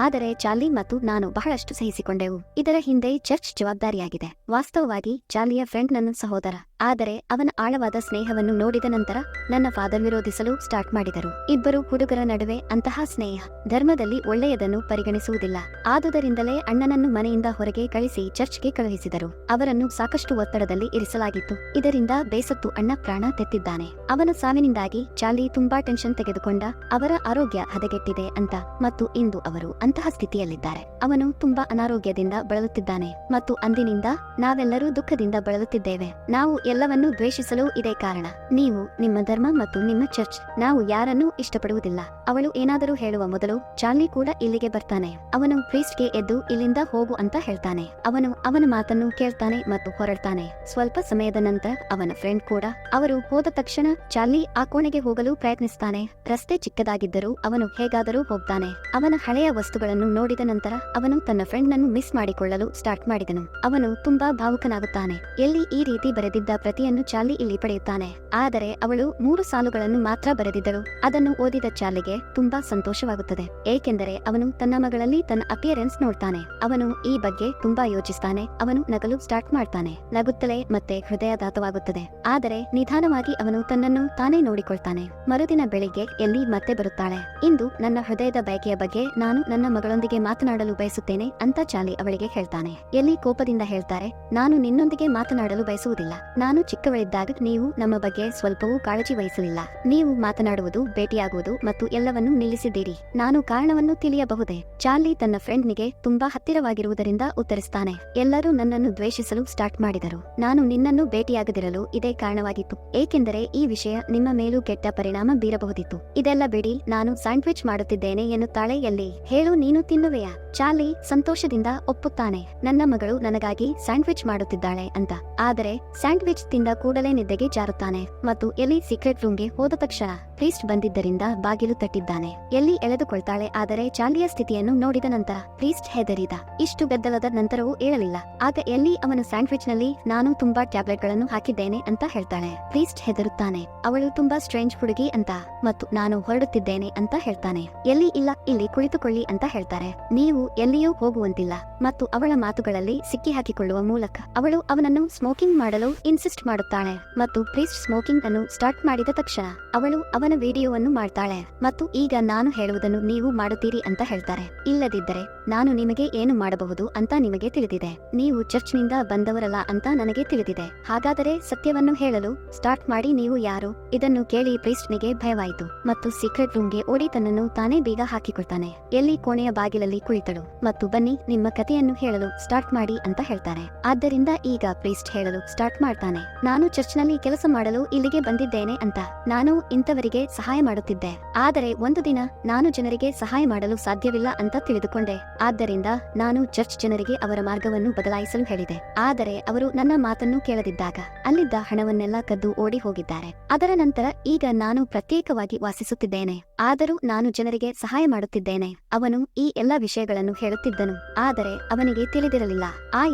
ಆದರೆ ಚಾರ್ಲಿ ಮತ್ತು ನಾನು ಬಹಳಷ್ಟು ಸಹಿಸಿಕೊಂಡೆವು. ಇದರ ಹಿಂದೆ ಚರ್ಚ್ ಜವಾಬ್ದಾರಿಯಾಗಿದೆ. ವಾಸ್ತವವಾಗಿ ಚಾರ್ಲಿಯ ಫ್ರೆಂಡ್ ನನ್ನ ಸಹೋದರ, ಆದರೆ ಅವನ ಆಳವಾದ ಸ್ನೇಹವನ್ನು ನೋಡಿದ ನಂತರ ನನ್ನ ಫಾದರ್ ವಿರೋಧಿಸಲು ಸ್ಟಾರ್ಟ್ ಮಾಡಿದರು. ಇಬ್ಬರು ಹುಡುಗರ ನಡುವೆ ಅಂತಹ ಸ್ನೇಹ ಧರ್ಮದಲ್ಲಿ ಒಳ್ಳೆಯದನ್ನು ಪರಿಗಣಿಸುವುದಿಲ್ಲ. ಆದುದರಿಂದಲೇ ಅಣ್ಣನನ್ನು ಮನೆಯಿಂದ ಹೊರಗೆ ಕಳಿಸಿ ಚರ್ಚ್ಗೆ ಕಳುಹಿಸಿದರು. ಅವರನ್ನು ಸಾಕಷ್ಟು ಒತ್ತಡದಲ್ಲಿ ಇರಿಸಲಾಗಿತ್ತು. ಇದರಿಂದ ಬೇಸತ್ತು ಅಣ್ಣ ಪ್ರಾಣ ತೆತ್ತಿದ್ದಾನೆ. ಅವನ ಸಾವಿನಿಂದಾಗಿ ಚಾರ್ಲಿ ತುಂಬಾ ಟೆನ್ಷನ್ ತೆಗೆದುಕೊಂಡ. ಅವರ ಆರೋಗ್ಯ ಹದಗೆಟ್ಟಿದೆ ಅಂತ, ಮತ್ತು ಇಂದು ಅವರು ಅಂತಹ ಸ್ಥಿತಿಯಲ್ಲಿದ್ದಾರೆ. ಅವನು ತುಂಬಾ ಅನಾರೋಗ್ಯದಿಂದ ಬಳಲುತ್ತಿದ್ದಾನೆ ಮತ್ತು ಅಂದಿನಿಂದ ನಾವೆಲ್ಲರೂ ದುಃಖದಿಂದ ಬಳಲುತ್ತಿದ್ದೇವೆ. ನಾವು ಎಲ್ಲವನ್ನೂ ದ್ವೇಷಿಸಲು ಇದೇ ಕಾರಣ. ನೀವು, ನಿಮ್ಮ ಧರ್ಮ ಮತ್ತು ನಿಮ್ಮ ಚರ್ಚ್. ನಾವು ಯಾರನ್ನೂ ಇಷ್ಟಪಡುವುದಿಲ್ಲ. ಅವಳು ಏನಾದರೂ ಹೇಳುವ ಮೊದಲು ಚಾರ್ಲಿ ಕೂಡ ಇಲ್ಲಿಗೆ ಬರ್ತಾನೆ. ಅವನು ಪ್ರೀಸ್ಟ್ಗೆ ಎದ್ದು ಇಲ್ಲಿಂದ ಹೋಗು ಅಂತ ಹೇಳ್ತಾನೆ. ಅವನು ಅವನ ಮಾತನ್ನು ಕೇಳ್ತಾನೆ ಮತ್ತು ಹೊರಡ್ತಾನೆ. ಸ್ವಲ್ಪ ಸಮಯದ ನಂತರ ಅವನ ಫ್ರೆಂಡ್ ಕೂಡ. ಅವರು ಹೋದ ತಕ್ಷಣ ಚಾರ್ಲಿ ಆ ಕೋಣೆಗೆ ಹೋಗಲು ಪ್ರಯತ್ನಿಸ್ತಾನೆ. ರಸ್ತೆ ಚಿಕ್ಕದಾಗಿದ್ದರೂ ಅವನು ಹೇಗಾದರೂ ಹೋಗ್ತಾನೆ. ಅವನ ಹಳೆಯ ವಸ್ತುಗಳನ್ನು ನೋಡಿದ ನಂತರ ಅವನು ತನ್ನ ಫ್ರೆಂಡ್ ನನ್ನು ಮಿಸ್ ಮಾಡಿಕೊಳ್ಳಲು ಸ್ಟಾರ್ಟ್ ಮಾಡಿದನು. ಅವನು ತುಂಬಾ ಭಾವುಕನಾಗುತ್ತಾನೆ. ಎಲ್ಲಿ ಈ ರೀತಿ ಬರೆದಿದ್ದ ಪ್ರತಿಯನ್ನು ಚಾರ್ಲಿ ಇಲ್ಲಿ ಪಡೆಯುತ್ತಾನೆ. ಆದರೆ ಅವಳು 3 ಸಾಲುಗಳನ್ನು ಮಾತ್ರ ಬರೆದಿದ್ದಳು. ಅದನ್ನು ಓದಿದ ಚಾರ್ಲಿಗೆ ತುಂಬಾ ಸಂತೋಷವಾಗುತ್ತದೆ, ಏಕೆಂದರೆ ಅವನು ತನ್ನ ಮಗಳಲ್ಲಿ ತನ್ನ ಅಪಿಯರೆನ್ಸ್ ನೋಡ್ತಾನೆ. ಅವನು ಈ ಬಗ್ಗೆ ತುಂಬಾ ಯೋಚಿಸ್ತಾನೆ. ಅವನು ನಗಲು ಸ್ಟಾರ್ಟ್ ಮಾಡ್ತಾನೆ. ನಗುತ್ತಲೇ ಮತ್ತೆ ಹೃದಯದಾತವಾಗುತ್ತದೆ. ಆದರೆ ನಿಧಾನವಾಗಿ ಅವನು ತನ್ನನ್ನು ತಾನೇ ನೋಡಿಕೊಳ್ತಾನೆ. ಮರುದಿನ ಬೆಳಿಗ್ಗೆ ಎಲ್ಲಿ ಮತ್ತೆ ಬರುತ್ತಾಳೆ. ಇಂದು ನನ್ನ ಹೃದಯದ ಬಯಕೆಯ ಬಗ್ಗೆ ನಾನು ನನ್ನ ಮಗಳೊಂದಿಗೆ ಮಾತನಾಡಲು ಬಯಸುತ್ತೇನೆ ಅಂತ ಚಾರ್ಲಿ ಅವಳಿಗೆ ಹೇಳ್ತಾನೆ. ಎಲ್ಲಿ ಕೋಪದಿಂದ ಹೇಳ್ತಾರೆ, ನಾನು ನಿನ್ನೊಂದಿಗೆ ಮಾತನಾಡಲು ಬಯಸುವುದಿಲ್ಲ. ನಾನು ಚಿಕ್ಕವಳಿದ್ದಾಗ ನೀವು ನಮ್ಮ ಬಗ್ಗೆ ಸ್ವಲ್ಪವೂ ಕಾಳಜಿ ವಹಿಸಲಿಲ್ಲ. ನೀವು ಮಾತನಾಡುವುದು, ಭೇಟಿಯಾಗುವುದು ಮತ್ತು ಎಲ್ಲವನ್ನೂ ನಿಲ್ಲಿಸಿದ್ದೀರಿ. ನಾನು ಕಾರಣವನ್ನು ತಿಳಿಯಬಹುದೇ? ಚಾರ್ಲಿ ತನ್ನ ಫ್ರೆಂಡ್ನಿಗೆ ತುಂಬಾ ಹತ್ತಿರವಾಗಿರುವುದರಿಂದ ಉತ್ತರಿಸ್ತಾನೆ. ಎಲ್ಲರೂ ನನ್ನನ್ನು ದ್ವೇಷಿಸಲು ಸ್ಟಾರ್ಟ್ ಮಾಡಿದರು. ನಾನು ನಿನ್ನನ್ನು ಭೇಟಿಯಾಗದಿರಲು ಇದೇ ಕಾರಣವಾಗಿತ್ತು, ಏಕೆಂದರೆ ಈ ವಿಷಯ ನಿಮ್ಮ ಮೇಲೂ ಕೆಟ್ಟ ಪರಿಣಾಮ ಬೀರಬಹುದಿತ್ತು. ಇದೆಲ್ಲ ಬಿಡಿ, ನಾನು ಸ್ಯಾಂಡ್ವಿಚ್ ಮಾಡುತ್ತಿದ್ದೇನೆ ಎನ್ನುತ್ತಾಳೆ. ಎಲ್ಲಿ ಹೇಳು, ನೀನು ತಿನ್ನುವೆಯಾ? ಚಾರ್ಲಿ ಸಂತೋಷದಿಂದ ಒಪ್ಪುತ್ತಾನೆ. ನನ್ನ ಮಗಳು ನನಗಾಗಿ ಸ್ಯಾಂಡ್ವಿಚ್ ಮಾಡುತ್ತಿದ್ದಾಳೆ ಅಂತ. ಆದರೆ ಸ್ಯಾಂಡ್ವಿಚ್ ತಿಂದ ಕೂಡಲೇ ನಿದ್ದೆಗೆ ಜಾರುತ್ತಾನೆ ಮತ್ತು ಎಲ್ಲಿ ಸೀಕ್ರೆಟ್ ರೂಮ್ಗೆ ಹೋದ ತಕ್ಷಣ ಪ್ರೀಸ್ಟ್ ಬಂದಿದ್ದರಿಂದ ಬಾಗಿಲು ತಟ್ಟಿದ್ದಾನೆ. ಎಲ್ಲಿ ಎಳೆದುಕೊಳ್ತಾಳೆ. ಆದರೆ ಚಾರ್ಲಿಯ ಸ್ಥಿತಿಯನ್ನು ನೋಡಿದ ನಂತರ ಪ್ರೀಸ್ಟ್ ಹೆದರಿದ. ಇಷ್ಟು ಗದ್ದಲದ ನಂತರವೂ ಏಳಲಿಲ್ಲ. ಆಗ ಎಲ್ಲಿ ಅವನ ಸ್ಯಾಂಡ್ವಿಚ್ ನಲ್ಲಿ ನಾನು ತುಂಬಾ ಟ್ಯಾಬ್ಲೆಟ್ ಗಳನ್ನು ಹಾಕಿದ್ದೇನೆ ಅಂತ ಹೇಳ್ತಾಳೆ. ಪ್ರೀಸ್ಟ್ ಹೆದರುತ್ತಾನೆ. ಅವಳು ತುಂಬಾ ಸ್ಟ್ರೇಂಜ್ ಹುಡುಗಿ ಅಂತ ಮತ್ತು ನಾನು ಹೊರಡುತ್ತಿದ್ದೇನೆ ಅಂತ ಹೇಳ್ತಾನೆ. ಎಲ್ಲಿ ಇಲ್ಲ, ಇಲ್ಲಿ ಕುಳಿತುಕೊಳ್ಳಿ ಅಂತ ಹೇಳ್ತಾರೆ. ನೀವು ಎಲ್ಲಿಯೂ ಹೋಗುವಂತಿಲ್ಲ. ಮತ್ತು ಅವಳ ಮಾತುಗಳಲ್ಲಿ ಸಿಕ್ಕಿ ಹಾಕಿಕೊಳ್ಳುವ ಮೂಲಕ ಅವಳು ಅವನನ್ನು ಸ್ಮೋಕಿಂಗ್ ಮಾಡಲು ಇನ್ಸಿಸ್ಟ್ ಮಾಡುತ್ತಾಳೆ. ಮತ್ತು ಪ್ರೀಸ್ಟ್ ಸ್ಮೋಕಿಂಗ್ ಅನ್ನು ಸ್ಟಾರ್ಟ್ ಮಾಡಿದ ತಕ್ಷಣ ಅವಳು ಅವನ ವಿಡಿಯೋವನ್ನು ಮಾಡ್ತಾಳೆ ಮತ್ತು ಈಗ ನಾನು ಹೇಳುವುದನ್ನು ನೀವು ಮಾಡುತ್ತೀರಿ ಅಂತ ಹೇಳ್ತಾರೆ. ಇಲ್ಲದಿದ್ದರೆ ನಾನು ನಿಮಗೆ ಏನು ಮಾಡಬಹುದು ಅಂತ ನಿಮಗೆ ತಿಳಿದಿದೆ. ನೀವು ಚರ್ಚ್ ನಿಂದ ಬಂದವರಲ್ಲ ಅಂತ ನನಗೆ ತಿಳಿದಿದೆ. ಹಾಗಾದರೆ ಸತ್ಯವನ್ನು ಹೇಳಲು ಸ್ಟಾರ್ಟ್ ಮಾಡಿ. ನೀವು ಯಾರು? ಇದನ್ನು ಕೇಳಿ ಪ್ರೀಸ್ಟ್ನಿಗೆ ಭಯವಾಯಿತು ಮತ್ತು ಸೀಕ್ರೆಟ್ ರೂಮ್ಗೆ ಓಡಿ ತನ್ನನ್ನು ತಾನೇ ಬೀಗ ಹಾಕಿಕೊಳ್ತಾನೆ. ಎಲ್ಲಿ ಕೋಣೆಯ ಬಾಗಿಲಲ್ಲಿ ಕುಳಿತಳು ಮತ್ತು ಬನ್ನಿ ನಿಮ್ಮ ಕಥೆಯನ್ನು ಹೇಳಲು ಸ್ಟಾರ್ಟ್ ಮಾಡಿ ಅಂತ ಹೇಳ್ತಾರೆ. ಆದ್ದರಿಂದ ಈಗ ಪ್ರೀಸ್ಟ್ ಹೇಳಲು ಸ್ಟಾರ್ಟ್ ಮಾಡ್ತಾನೆ. ನಾನು ಚರ್ಚ್ನಲ್ಲಿ ಕೆಲಸ ಮಾಡಲು ಇಲ್ಲಿಗೆ ಬಂದಿದ್ದೇನೆ ಅಂತ. ನಾನು ಇಂಥವರಿಗೆ ಸಹಾಯ ಮಾಡುತ್ತಿದ್ದೆ. ಆದರೆ ಒಂದು ದಿನ ನಾನು ಜನರಿಗೆ ಸಹಾಯ ಮಾಡಲು ಸಾಧ್ಯವಿಲ್ಲ ಅಂತ ತಿಳಿದುಕೊಂಡೆ. ಆದ್ದರಿಂದ ನಾನು ಚರ್ಚ್ ಜನರಿಗೆ ಅವರ ಮಾರ್ಗವನ್ನು ಬದಲಾಯಿಸಲು ಹೇಳಿದೆ. ಆದರೆ ಅವರು ನನ್ನ ಮಾತನ್ನು ಕೇಳದಿದ್ದಾಗ ಅಲ್ಲಿದ್ದ ಹಣವನ್ನೆಲ್ಲ ಕದ್ದು ಓಡಿ ಹೋಗಿದ್ದಾರೆ. ಅದರ ನಂತರ ಈಗ ನಾನು ಪ್ರತ್ಯೇಕವಾಗಿ ವಾಸಿಸುತ್ತಿದ್ದೇನೆ. ಆದರೂ ನಾನು ಜನರಿಗೆ ಸಹಾಯ ಮಾಡುತ್ತಿದ್ದೇನೆ. ಅವನು ಈ ಎಲ್ಲಾ ವಿಷಯಗಳನ್ನು ಹೇಳುತ್ತಿದ್ದನು. ಆದರೆ ಅವನಿಗೆ ತಿಳಿದಿರಲಿಲ್ಲ.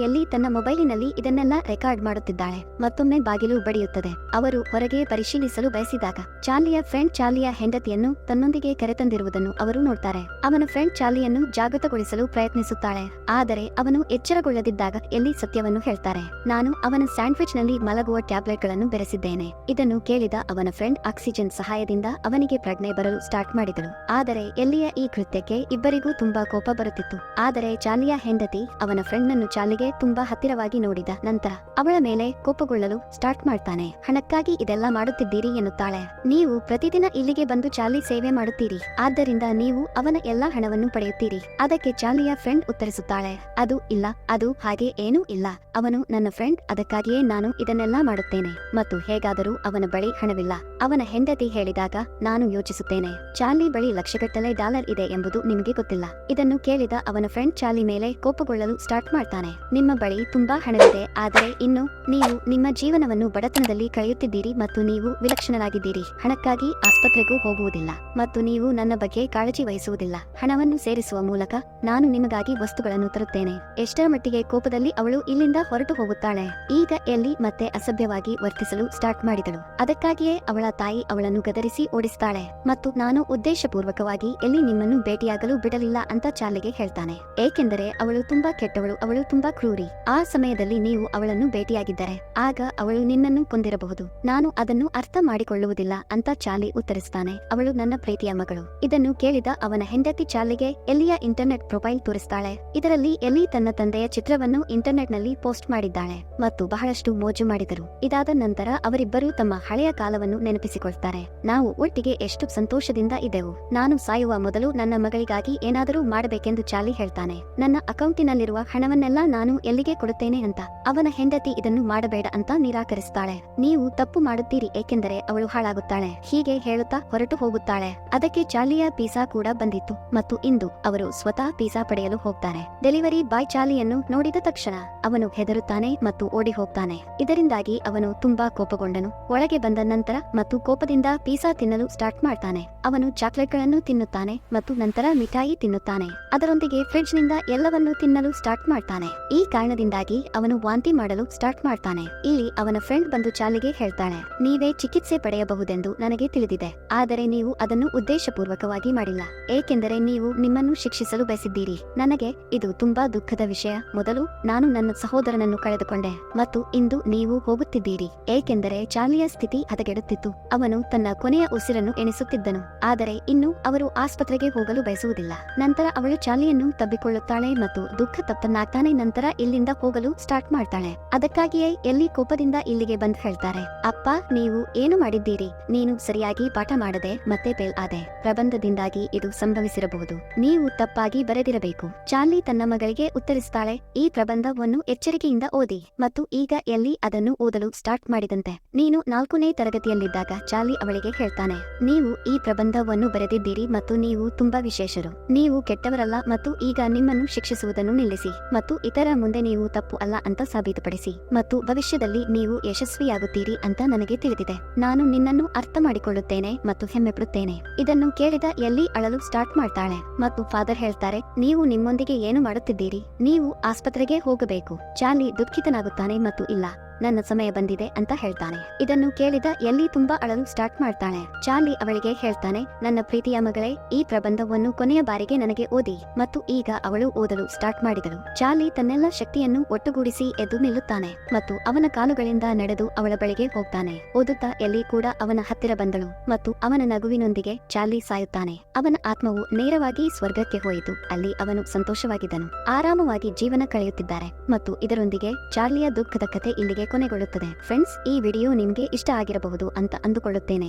ಎಲ್ಲಿ ತನ್ನ ಮೊಬೈಲಿನಲ್ಲಿ ಇದನ್ನೆಲ್ಲ ರೆಕಾರ್ಡ್ ಮಾಡುತ್ತಿದ್ದಾಳೆ. ಮತ್ತೊಮ್ಮೆ ಬಾಗಿಲು ಬಡಿಯುತ್ತದೆ. ಅವರು ಹೊರಗೆ ಪರಿಶೀಲಿಸಲು ಬಯಸಿದಾಗ ಚಾರ್ಲಿಯ ಫ್ರೆಂಡ್ ಚಾರ್ಲಿಯ ಹೆಂಡತಿಯನ್ನು ತನ್ನೊಂದಿಗೆ ಕರೆತಂದಿರುವುದನ್ನು ಅವರು ನೋಡ್ತಾರೆ. ಅವನ ಫ್ರೆಂಡ್ ಚಾರ್ಲಿಯನ್ನು ಜಾಗೃತಗೊಳಿಸಲು ಪ್ರಯತ್ನಿಸುತ್ತಾಳೆ. ಆದರೆ ಅವನು ಎಚ್ಚರಗೊಳ್ಳದಿದ್ದಾಗ ಎಲ್ಲಿ ಸತ್ಯವನ್ನು ಹೇಳ್ತಾರೆ. ನಾನು ಅವನ ಸ್ಯಾಂಡ್ವಿಚ್ ನಲ್ಲಿ ಮಲಗುವ ಟ್ಯಾಬ್ಲೆಟ್ ಗಳನ್ನು ಬೆರೆಸಿದ್ದೇನೆ. ಇದನ್ನು ಕೇಳಿದ ಅವನ ಫ್ರೆಂಡ್ ಆಕ್ಸಿಜನ್ ಸಹಾಯದಿಂದ ಅವನಿಗೆ ಪ್ರಜ್ಞೆ ಬರಲು ಸ್ಟಾರ್ಟ್ ಮಾಡಿದಳು. ಆದರೆ ಎಲ್ಲಿಯ ಈ ಕೃತ್ಯಕ್ಕೆ ಇಬ್ಬರಿಗೂ ತುಂಬಾ ಕೋಪ ಬರುತ್ತಿತ್ತು. ಆದರೆ ಚಾರ್ಲಿಯ ಹೆಂಡತಿ ಅವನ ಫ್ರೆಂಡ್ ನನ್ನು ಚಾರ್ಲಿಗೆ ತುಂಬಾ ಹತ್ತಿರವಾಗಿ ನೋಡಿದ ನಂತರ ಅವಳ ಮೇಲೆ ಕೋಪಗೊಳ್ಳಲು ಸ್ಟಾರ್ಟ್ ಮಾಡ್ತಾನೆ. ಹಣಕ್ಕಾಗಿ ಇದೆಲ್ಲ ಮಾಡುತ್ತಿದ್ದೀರಿ ಎನ್ನುತ್ತಾಳೆ. ನೀವು ಪ್ರತಿದಿನ ಇಲ್ಲಿಗೆ ಬಂದು ಚಾರ್ಲಿ ಸೇವೆ ಮಾಡುತ್ತೀರಿ, ಆದ್ದರಿಂದ ನೀವು ಅವನ ಎಲ್ಲಾ ಹಣವನ್ನು ಪಡೆಯುತ್ತೀರಿ. ಅದಕ್ಕೆ ಚಾರ್ಲಿಯ ಫ್ರೆಂಡ್ ಉತ್ತರಿಸುತ್ತಾಳೆ, ಅದು ಇಲ್ಲ, ಅದು ಹಾಗೆ ಏನೂ ಇಲ್ಲ. ಅವನು ನನ್ನ ಫ್ರೆಂಡ್, ಅದಕ್ಕಾಗಿಯೇ ನಾನು ಇದನ್ನೆಲ್ಲಾ ಮಾಡುತ್ತೇನೆ ಮತ್ತು ಹೇಗಾದರೂ ಅವನ ಬಳಿ ಹಣವಿಲ್ಲ. ಅವನ ಹೆಂಡತಿ ಹೇಳಿದಾಗ ನಾನು ಯೋಚಿಸುತ್ತೇನೆ, ಚಾರ್ಲಿ ಬಳಿ ಲಕ್ಷಗಟ್ಟಲೆ ಡಾಲರ್ ಇದೆ ಎಂಬುದು ನಿಮಗೆ ಗೊತ್ತಿಲ್ಲ. ಇದನ್ನು ಕೇಳಿದ ಅವನ ಫ್ರೆಂಡ್ ಚಾರ್ಲಿ ಮೇಲೆ ಕೋಪಗೊಳ್ಳಲು ಸ್ಟಾರ್ಟ್ ಮಾಡ್ತಾನೆ. ನಿಮ್ಮ ಬಳಿ ತುಂಬಾ ಹಣವಿದೆ, ಆದರೆ ಇನ್ನು ನೀವು ನಿಮ್ಮ ಜೀವನವನ್ನು ಬಡತನದಲ್ಲಿ ಕಳೆಯುತ್ತಿದ್ದೀರಿ ಮತ್ತು ನೀವು ವಿಲಕ್ಷಣರಾಗಿದ್ದೀರಿ. ಹಣಕ್ಕಾಗಿ ಆಸ್ಪತ್ರೆಗೂ ಹೋಗುವುದಿಲ್ಲ ಮತ್ತು ನೀವು ನನ್ನ ಬಗ್ಗೆ ಕಾಳಜಿ ವಹಿಸುವುದಿಲ್ಲ. ಹಣವನ್ನು ಸೇರಿಸುವ ಮೂಲಕ ನಾನು ನಿಮಗಾಗಿ ವಸ್ತುಗಳನ್ನು ತರುತ್ತೇನೆ. ಎಷ್ಟರ ಮಟ್ಟಿಗೆ ಕೋಪದಲ್ಲಿ ಅವಳು ಇಲ್ಲಿಂದ ಹೊರಟು ಹೋಗುತ್ತಾಳೆ. ಈಗ ಎಲ್ಲಿ ಮತ್ತೆ ಅಸಭ್ಯವಾಗಿ ವರ್ತಿಸಲು ಸ್ಟಾರ್ಟ್ ಮಾಡಿದಳು. ಅದಕ್ಕಾಗಿಯೇ ಅವಳ ತಾಯಿ ಅವಳನ್ನು ಗದರಿಸಿ ಓಡಿಸ್ತಾಳೆ ಮತ್ತು ನಾನು ಉದ್ದೇಶಪೂರ್ವಕವಾಗಿ ಎಲ್ಲಿ ನಿಮ್ಮನ್ನು ಭೇಟಿಯಾಗಲು ಬಿಡಲಿಲ್ಲ ಅಂತ ಚಾರ್ಲಿಗೆ ಹೇಳ್ತಾನೆ. ಏಕೆಂದರೆ ಅವಳು ತುಂಬಾ ಕೆಟ್ಟವಳು, ಅವಳು ತುಂಬಾ ಕ್ರೂರಿ. ಆ ಸಮಯದಲ್ಲಿ ನೀವು ಅವಳನ್ನು ಭೇಟಿಯಾಗಿದ್ದರೆ ಆಗ ಅವಳು ನಿನ್ನನ್ನು ಕೊಂದಿರಬಹುದು. ನಾನು ಅದನ್ನು ಅರ್ಥ ಮಾಡಿಕೊಳ್ಳುವುದಿಲ್ಲ ಅಂತ ಚಾರ್ಲಿ ಉತ್ತರಿಸ್ತಾನೆ. ಅವಳು ನನ್ನ ಪ್ರೀತಿಯ ಮಗಳು. ಇದನ್ನು ಕೇಳಿದ ಅವನ ಹೆಂಡತಿ ಚಾರ್ಲಿಗೆ ಎಲ್ಲಿಯ ಇಂಟರ್ನೆಟ್ ಪ್ರೊಫೈಲ್ ತೋರಿಸ್ತಾಳೆ. ಇದರಲ್ಲಿ ಎಲ್ಲಿ ತನ್ನ ತಂದೆಯ ಚಿತ್ರವನ್ನು ಇಂಟರ್ನೆಟ್ ನಲ್ಲಿ ಪೋಸ್ಟ್ ಮಾಡಿದ್ದಾಳೆ ಮತ್ತು ಬಹಳಷ್ಟು ಮೋಜು ಮಾಡಿದರು. ಇದಾದ ನಂತರ ಅವರಿಬ್ಬರು ತಮ್ಮ ಹಳೆಯ ಕಾಲವನ್ನು ನೆನಪಿಸಿಕೊಳ್ತಾರೆ. ನಾವು ಒಟ್ಟಿಗೆ ಎಷ್ಟು ಸಂತೋಷದಿಂದ ಇದ್ದೆವು. ನಾನು ಸಾಯುವ ಮೊದಲು ನನ್ನ ಮಗಳಿಗಾಗಿ ಏನಾದರೂ ಮಾಡಬೇಕೆಂದು ಚಾರ್ಲಿ ಹೇಳ್ತಾನೆ. ನನ್ನ ಅಕೌಂಟಿನಲ್ಲಿರುವ ಹಣವನ್ನೆಲ್ಲ ನಾನು ಎಲ್ಲಿಗೆ ಕೊಡುತ್ತೇನೆ ಅಂತ. ಅವನ ಹೆಂಡತಿ ಇದನ್ನು ಮಾಡಬೇಡ ಅಂತ ನಿರಾಕರಿಸ್ತಾಳೆ. ನೀವು ತಪ್ಪು ಮಾಡುತ್ತೀರಿ, ಏಕೆಂದರೆ ಅವಳು ಹಾಳಾಗುತ್ತಾಳೆ. ಹೀಗೆ ಹೇಳುತ್ತಾ ಹೊರಟು ಹೋಗುತ್ತಾಳೆ. ಅದಕ್ಕೆ ಚಾರ್ಲಿಯ ಪಿಜ್ಜಾ ಕೂಡ ಬಂದಿತ್ತು ಮತ್ತು ಇಂದು ಅವರು ಸ್ವತಃ ಪಿಜ್ಜಾ ಪಡೆಯಲು ಹೋಗ್ತಾರೆ. ಡೆಲಿವರಿ ಬಾಯ್ ಚಾರ್ಲಿಯನ್ನು ನೋಡಿದ ತಕ್ಷಣ ಅವನು ಹೆದರುತ್ತಾನೆ ಮತ್ತು ಓಡಿ ಹೋಗ್ತಾನೆ. ಇದರಿಂದಾಗಿ ಅವನು ತುಂಬಾ ಕೋಪಗೊಂಡನು. ಒಳಗೆ ಬಂದ ನಂತರ ಮತ್ತು ಕೋಪದಿಂದ ಪಿಜ್ಜಾ ತಿನ್ನಲು ಸ್ಟಾರ್ಟ್ ಮಾಡ್ತಾನೆ. ಅವನು ಚಾಕ್ಲೇಟ್ಗಳನ್ನು ತಿನ್ನುತ್ತಾನೆ ಮತ್ತು ನಂತರ ಮಿಠಾಯಿ ತಿನ್ನುತ್ತಾನೆ. ಅದರೊಂದಿಗೆ ಫ್ರಿಡ್ಜ್ ನಿಂದ ಎಲ್ಲವನ್ನೂ ತಿನ್ನಲು ಸ್ಟಾರ್ಟ್ ಮಾಡ್ತಾನೆ. ಈ ಕಾರಣದಿಂದಾಗಿ ಅವನು ವಾಂತಿ ಮಾಡಲು ಸ್ಟಾರ್ಟ್ ಮಾಡ್ತಾನೆ. ಇಲ್ಲಿ ಅವನ ಫ್ರೆಂಡ್ ಬಂದು ಚಾರ್ಲಿಗೆ ಹೇಳ್ತಾಳೆ, ನೀವೇ ಚಿಕಿತ್ಸೆ ಪಡೆಯಬಹುದೆಂದು ನನಗೆ ತಿಳಿದಿದೆ, ಆದರೆ ನೀವು ಅದನ್ನು ಉದ್ದೇಶಪೂರ್ವಕವಾಗಿ ಮಾಡಿಲ್ಲ, ಏಕೆಂದರೆ ನೀವು ನಿಮ್ಮನ್ನು ಶಿಕ್ಷಿಸಲು ಬಯಸಿದ್ದೀರಿ. ನನಗೆ ಇದು ತುಂಬಾ ದುಃಖದ ವಿಷಯ. ಮೊದಲು ನಾನು ನನ್ನ ಸಹೋದರನನ್ನು ಕಳೆದುಕೊಂಡೆ ಮತ್ತು ಇಂದು ನೀವು ಹೋಗುತ್ತಿದ್ದೀರಿ. ಏಕೆಂದರೆ ಚಾರ್ಲಿಯ ಸ್ಥಿತಿ ಹದಗೆಡುತ್ತಿತ್ತು. ಅವನು ತನ್ನ ಕೊನೆಯ ಉಸಿರನ್ನು ಎಣಿಸುತ್ತಿದ್ದನು. ಆದರೆ ಇನ್ನು ಅವರು ಆಸ್ಪತ್ರೆಗೆ ಹೋಗಲು ಬಯಸುವುದಿಲ್ಲ. ನಂತರ ಅವಳು ಚಾರ್ಲಿಯನ್ನು ತಬ್ಬಿಕೊಳ್ಳುತ್ತಾಳೆ ಮತ್ತು ದುಃಖ ತಪ್ತನಾಗ್ತಾನೆ. ನಂತರ ಇಲ್ಲಿಂದ ಹೋಗಲು ಸ್ಟಾರ್ಟ್ ಮಾಡ್ತಾಳೆ. ಅದಕ್ಕಾಗಿಯೇ ಎಲ್ಲಿ ಕೋಪದಿಂದ ಇಲ್ಲಿಗೆ ಬಂದು ಹೇಳ್ತಾರೆ, ಅಪ್ಪ ನೀವು ಏನು ಮಾಡಿದ್ದೀರಿ? ನೀನು ಸರಿಯಾಗಿ ಪಾಠ ಮಾಡದೆ ಮತ್ತೆ ಫೇಲ್ ಆದೆ. ಪ್ರಬಂಧದಿಂದಾಗಿ ಇದು ಸಂಭವಿಸಿರಬಹುದು. ನೀವು ತಪ್ಪಾಗಿ ಬರೆದಿರಬೇಕು. ಚಾರ್ಲಿ ತನ್ನ ಮಗಳಿಗೆ ಉತ್ತರಿಸ್ತಾಳೆ, ಈ ಪ್ರಬಂಧವನ್ನು ಎಚ್ಚರಿಕೆಯಿಂದ ಓದಿ. ಮತ್ತು ಈಗ ಎಲ್ಲಿ ಅದನ್ನು ಓದಲು ಸ್ಟಾರ್ಟ್ ಮಾಡಿದಂತೆ. ನೀನು 4ನೇ ತರಗತಿಯಲ್ಲಿದ್ದಾಗ ಚಾರ್ಲಿ ಅವಳಿಗೆ ಹೇಳ್ತಾನೆ, ನೀವು ಈ ಪ್ರಬಂಧವನ್ನು ಬರೆದಿದ್ದೀರಿ ಮತ್ತು ನೀವು ತುಂಬಾ ವಿಶೇಷರು. ನೀವು ಕೆಟ್ಟವರಲ್ಲ ಮತ್ತು ಈಗ ನಿಮ್ಮನ್ನು ಶಿಕ್ಷಿಸುವುದನ್ನು ನಿಲ್ಲಿಸಿ ಮತ್ತು ಇತರ ಮುಂದೆ ನೀವು ತಪ್ಪು ಅಲ್ಲ ಅಂತ ಸಾಬೀತುಪಡಿಸಿ ಮತ್ತು ಭವಿಷ್ಯದಲ್ಲಿ ನೀವು ಯಶಸ್ವಿಯಾಗುತ್ತೀರಿ ಅಂತ ನನಗೆ ತಿಳಿದಿದೆ. ನಾನು ನಿನ್ನನ್ನು ಅರ್ಥ ಮಾಡಿಕೊಳ್ಳುತ್ತೇನೆ ಮತ್ತು ಹೆಮ್ಮೆ ಪಡುತ್ತೇನೆ. ಇದನ್ನು ಕೇಳಿದ ಎಲ್ಲಿ ಅಳಲು ಸ್ಟಾರ್ಟ್ ಮಾಡ್ತಾಳೆ ಮತ್ತು ಫಾದರ್ ಹೇಳ್ತಾರೆ, ನೀವು ನಿಮ್ಮೊಂದಿಗೆ ಏನು ಮಾಡುತ್ತಿದ್ದೀರಿ? ನೀವು ಆಸ್ಪತ್ರೆಗೆ ಹೋಗಬೇಕು. ಚಾರ್ಲಿ ದುಃಖಿತನಾಗುತ್ತಾನೆ ಮತ್ತು ಇಲ್ಲ, ನನ್ನ ಸಮಯ ಬಂದಿದೆ ಅಂತ ಹೇಳ್ತಾನೆ. ಇದನ್ನು ಕೇಳಿದ ಎಲ್ಲಿ ತುಂಬಾ ಅಳಲು ಸ್ಟಾರ್ಟ್ ಮಾಡ್ತಾಳೆ. ಚಾರ್ಲಿ ಅವಳಿಗೆ ಹೇಳ್ತಾನೆ, ನನ್ನ ಪ್ರೀತಿಯ ಮಗಳೇ, ಈ ಪ್ರಬಂಧವನ್ನು ಕೊನೆಯ ಬಾರಿಗೆ ನನಗೆ ಓದಿ. ಮತ್ತು ಈಗ ಅವಳು ಓದಲು ಸ್ಟಾರ್ಟ್ ಮಾಡಿದಳು. ಚಾರ್ಲಿ ತನ್ನೆಲ್ಲ ಶಕ್ತಿಯನ್ನು ಒಟ್ಟುಗೂಡಿಸಿ ಎದ್ದು ನಿಲ್ಲುತ್ತಾನೆ ಮತ್ತು ಅವನ ಕಾಲುಗಳಿಂದ ನಡೆದು ಅವಳ ಬಳಿಗೆ ಹೋಗ್ತಾನೆ. ಓದುತ್ತಾ ಎಲ್ಲಿ ಕೂಡ ಅವನ ಹತ್ತಿರ ಬಂದಳು ಮತ್ತು ಅವನ ನಗುವಿನೊಂದಿಗೆ ಚಾರ್ಲಿ ಸಾಯುತ್ತಾನೆ. ಅವನ ಆತ್ಮವು ನೇರವಾಗಿ ಸ್ವರ್ಗಕ್ಕೆ ಹೋಯಿತು. ಅಲ್ಲಿ ಅವನು ಸಂತೋಷವಾಗಿದ್ದನು. ಆರಾಮವಾಗಿ ಜೀವನ ಕಳೆಯುತ್ತಿದ್ದಾರೆ ಮತ್ತು ಇದರೊಂದಿಗೆ ಚಾರ್ಲಿಯ ದುಃಖದ ಕಥೆ ಇಲ್ಲಿಗೆ ಕೊನೆಗೊಳ್ಳುತ್ತದೆ. ಫ್ರೆಂಡ್ಸ್, ಈ ವಿಡಿಯೋ ನಿಮ್ಗೆ ಇಷ್ಟ ಆಗಿರಬಹುದು ಅಂತ ಅಂದುಕೊಳ್ಳುತ್ತೇನೆ.